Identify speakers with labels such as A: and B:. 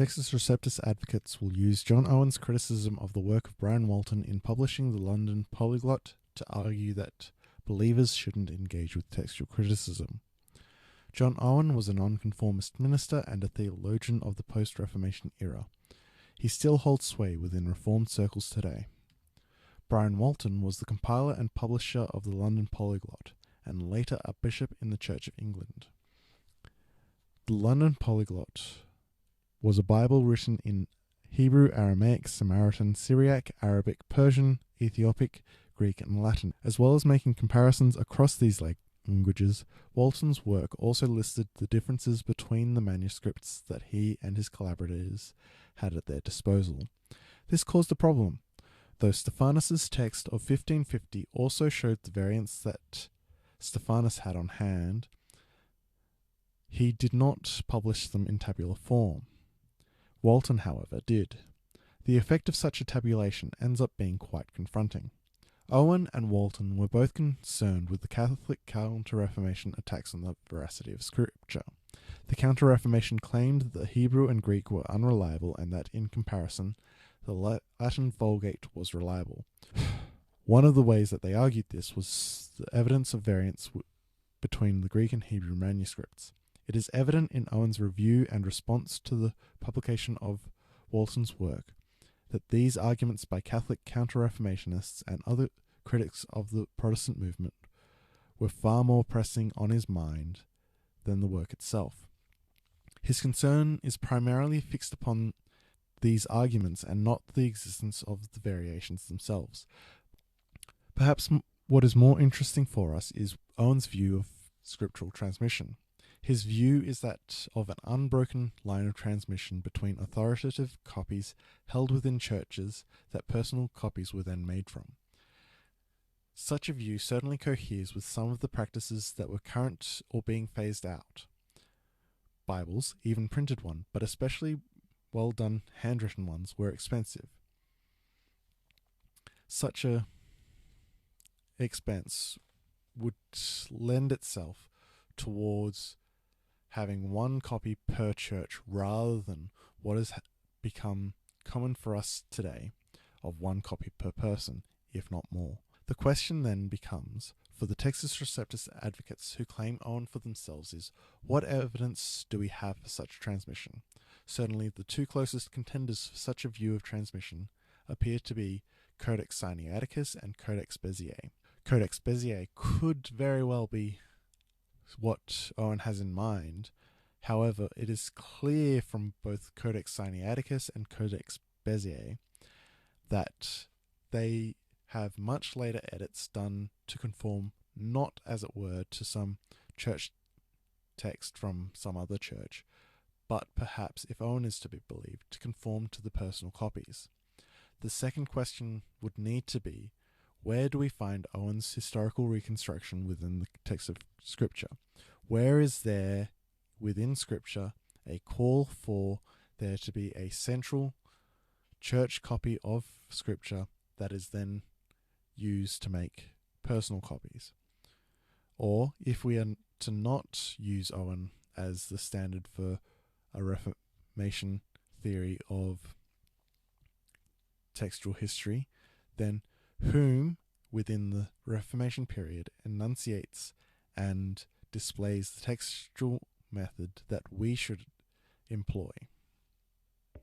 A: Textus Receptus advocates will use John Owen's criticism of the work of Brian Walton in publishing the London Polyglot to argue that believers shouldn't engage with textual criticism. John Owen was a nonconformist minister and a theologian of the post-Reformation era. He still holds sway within Reformed circles today. Brian Walton was the compiler and publisher of the London Polyglot, and later a bishop in the Church of England. The London Polyglot was a Bible written in Hebrew, Aramaic, Samaritan, Syriac, Arabic, Persian, Ethiopic, Greek, and Latin. As well as making comparisons across these languages, Walton's work also listed the differences between the manuscripts that he and his collaborators had at their disposal. This caused a problem. Though Stephanus's text of 1550 also showed the variants that Stephanus had on hand, he did not publish them in tabular form. Walton, however, did. The effect of such a tabulation ends up being quite confronting. Owen and Walton were both concerned with the Catholic Counter-Reformation attacks on the veracity of Scripture. The Counter-Reformation claimed that the Hebrew and Greek were unreliable and that, in comparison, the Latin Vulgate was reliable. One of the ways that they argued this was the evidence of variance between the Greek and Hebrew manuscripts. It is evident in Owen's review and response to the publication of Walton's work that these arguments by Catholic Counter-Reformationists and other critics of the Protestant movement were far more pressing on his mind than the work itself. His concern is primarily fixed upon these arguments and not the existence of the variations themselves. Perhaps what is more interesting for us is Owen's view of scriptural transmission. His view is that of an unbroken line of transmission between authoritative copies held within churches that personal copies were then made from. Such a view certainly coheres with some of the practices that were current or being phased out. Bibles, even printed one, but especially well-done handwritten ones, were expensive. Such a expense would lend itself towards having one copy per church rather than what has become common for us today of one copy per person, if not more. The question then becomes, for the Textus Receptus advocates who claim Owen for themselves, is what evidence do we have for such transmission? Certainly the two closest contenders for such a view of transmission appear to be Codex Sinaiticus and Codex Bezier. Codex Bezier could very well be what Owen has in mind. However, it is clear from both Codex Sinaiticus and Codex Bezier that they have much later edits done to conform not, as it were, to some church text from some other church, but perhaps, if Owen is to be believed, to conform to the personal copies. The second question would need to be, where do we find Owen's historical reconstruction within the text of Scripture? Where is there, within Scripture, a call for there to be a central church copy of Scripture that is then used to make personal copies? Or, if we are to not use Owen as the standard for a Reformation theory of textual history, then whom within the Reformation period enunciates and displays the textual method that we should employ?